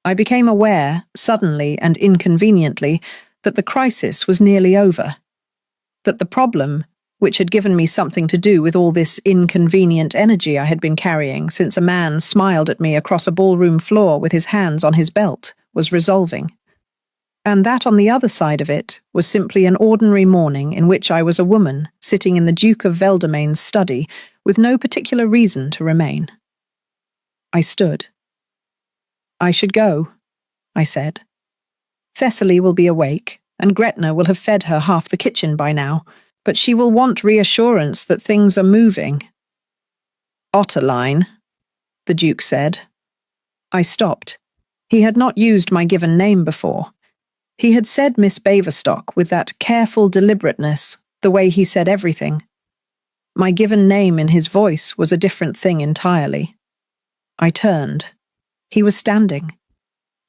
I became aware, suddenly and inconveniently, that the crisis was nearly over. That the problem, which had given me something to do with all this inconvenient energy I had been carrying since a man smiled at me across a ballroom floor with his hands on his belt, was resolving. And that on the other side of it was simply an ordinary morning in which I was a woman sitting in the Duke of Veldemain's study with no particular reason to remain. I stood. "I should go," I said. "Thessaly will be awake, and Gretna will have fed her half the kitchen by now, but she will want reassurance that things are moving." "Otterline," the Duke said. I stopped. He had not used my given name before. He had said Miss Baverstock with that careful deliberateness, the way he said everything. My given name in his voice was a different thing entirely. I turned. He was standing.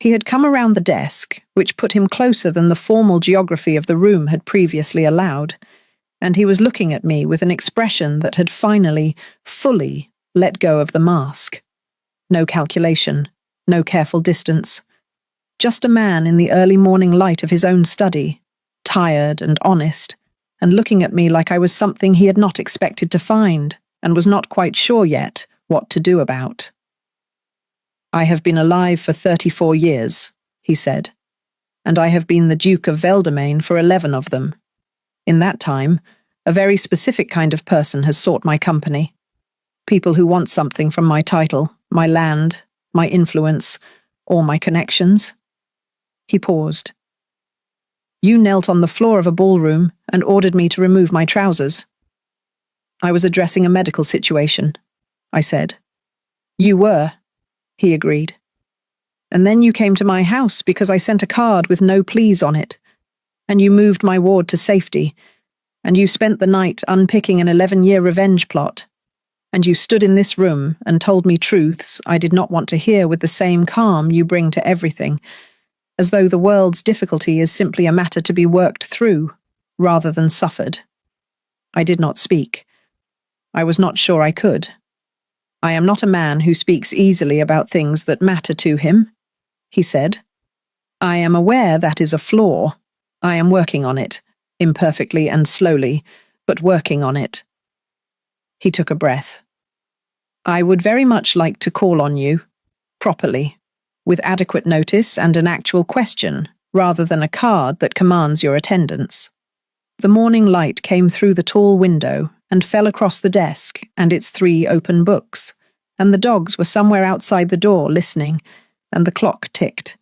He had come around the desk, which put him closer than the formal geography of the room had previously allowed, and he was looking at me with an expression that had finally, fully let go of the mask. No calculation, no careful distance. Just a man in the early morning light of his own study, tired and honest, and looking at me like I was something he had not expected to find, and was not quite sure yet what to do about. "I have been alive for 34 years, he said, "and I have been the Duke of Veldemain for 11 of them. In that time, a very specific kind of person has sought my company. People who want something from my title, my land, my influence, or my connections." He paused. "You knelt on the floor of a ballroom and ordered me to remove my trousers." "I was addressing a medical situation," I said. "You were," he agreed. "And then you came to my house because I sent a card with no pleas on it, and you moved my ward to safety, and you spent the night unpicking an 11-year revenge plot, and you stood in this room and told me truths I did not want to hear with the same calm you bring to everything, as though the world's difficulty is simply a matter to be worked through, rather than suffered. I did not speak. I was not sure I could. I am not a man who speaks easily about things that matter to him, he said. I am aware that is a flaw. I am working on it, imperfectly and slowly, but working on it. He took a breath. I would very much like to call on you, properly, with adequate notice and an actual question, rather than a card that commands your attendance. The morning light came through the tall window and fell across the desk and its 3 open books, and the dogs were somewhere outside the door listening, and the clock ticked,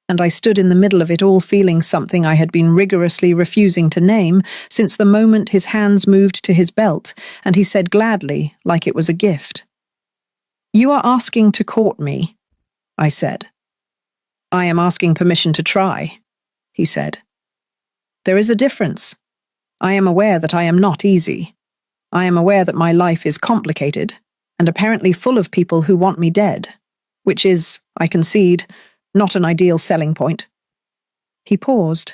and I stood in the middle of it all feeling something I had been rigorously refusing to name since the moment his hands moved to his belt, and he said gladly, like it was a gift. "You are asking to court me," I said. "I am asking permission to try," he said. "There is a difference. I am aware that I am not easy. I am aware that my life is complicated, and apparently full of people who want me dead, which is, I concede, not an ideal selling point." He paused.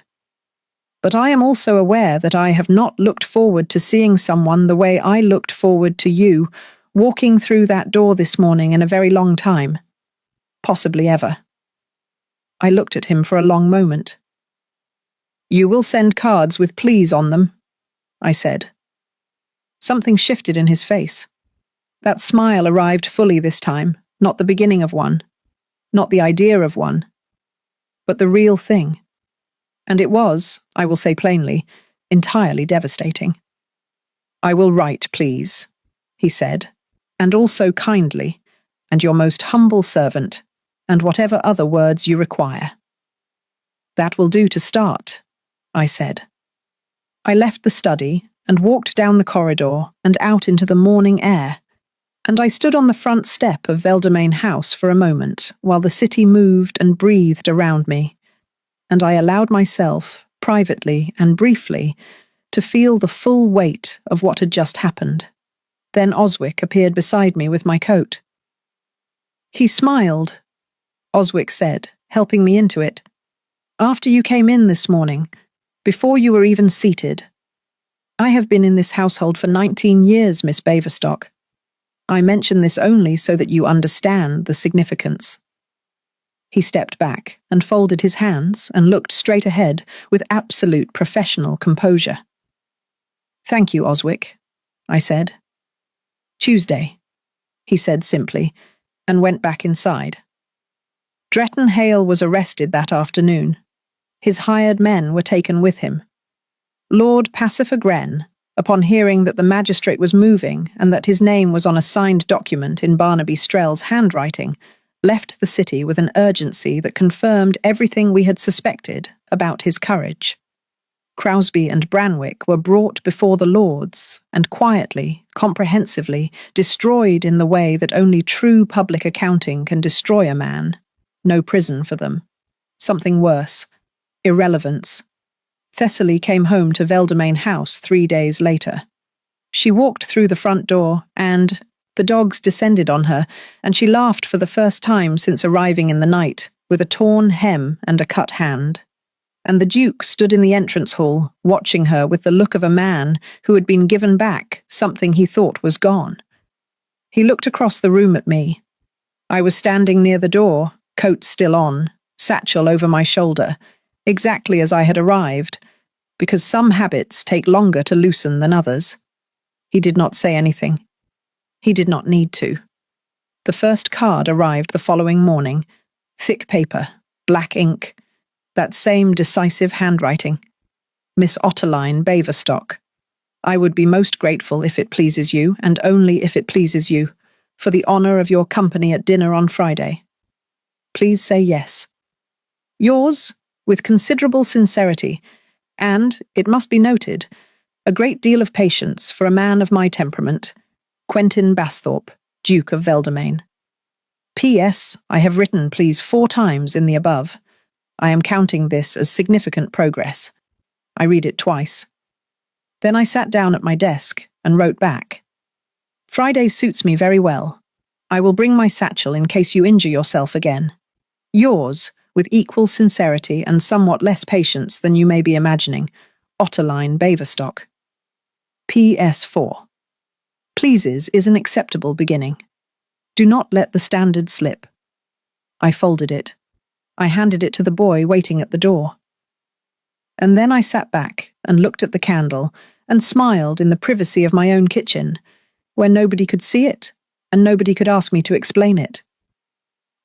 "But I am also aware that I have not looked forward to seeing someone the way I looked forward to you walking through that door this morning in a very long time. Possibly ever." I looked at him for a long moment. "You will send cards with please on them," I said. Something shifted in his face. That smile arrived fully this time, not the beginning of one, not the idea of one, but the real thing. And it was, I will say plainly, entirely devastating. "I will write, please," he said, "and also kindly, and your most humble servant, and whatever other words you require." "That will do to start," I said. I left the study and walked down the corridor and out into the morning air, and I stood on the front step of Veldemain House for a moment while the city moved and breathed around me, and I allowed myself, privately and briefly, to feel the full weight of what had just happened. Then Oswick appeared beside me with my coat. "He smiled," Oswick said, helping me into it. "After you came in this morning, before you were even seated. I have been in this household for 19 years, Miss Baverstock. I mention this only so that you understand the significance." He stepped back and folded his hands and looked straight ahead with absolute professional composure. "Thank you, Oswick," I said. "Tuesday," he said simply, and went back inside. Dretton Hale was arrested that afternoon. His hired men were taken with him. Lord Pacifer Gren, upon hearing that the magistrate was moving and that his name was on a signed document in Barnaby Strell's handwriting, left the city with an urgency that confirmed everything we had suspected about his courage. Crosby and Branwick were brought before the Lords and quietly, comprehensively, destroyed in the way that only true public accounting can destroy a man. No prison for them. Something worse. Irrelevance. Thessaly came home to Veldemain House 3 days later. She walked through the front door and the dogs descended on her, and she laughed for the first time since arriving in the night, with a torn hem and a cut hand. And the Duke stood in the entrance hall, watching her with the look of a man who had been given back something he thought was gone. He looked across the room at me. I was standing near the door, coat still on, satchel over my shoulder, exactly as I had arrived, because some habits take longer to loosen than others. He did not say anything. He did not need to. The first card arrived the following morning. Thick paper, black ink, that same decisive handwriting. "Miss Otterline Baverstock. I would be most grateful if it pleases you, and only if it pleases you, for the honour of your company at dinner on Friday. Please say yes. Yours, with considerable sincerity, and, it must be noted, a great deal of patience for a man of my temperament, Quentin Basthorpe, Duke of Veldemain. P.S. I have written please 4 times in the above. I am counting this as significant progress. I read it twice. Then I sat down at my desk and wrote back. Friday suits me very well. I will bring my satchel in case you injure yourself again. Yours, with equal sincerity and somewhat less patience than you may be imagining, Otterline Baverstock. P.S. 4. Pleases is an acceptable beginning. Do not let the standard slip. I folded it. I handed it to the boy waiting at the door. And then I sat back and looked at the candle and smiled in the privacy of my own kitchen, where nobody could see it and nobody could ask me to explain it.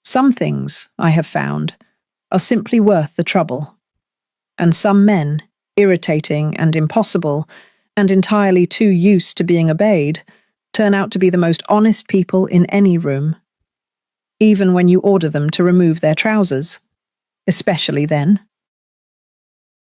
Some things, I have found, are simply worth the trouble. And some men, irritating and impossible, and entirely too used to being obeyed, turn out to be the most honest people in any room. even when you order them to remove their trousers. Especially then.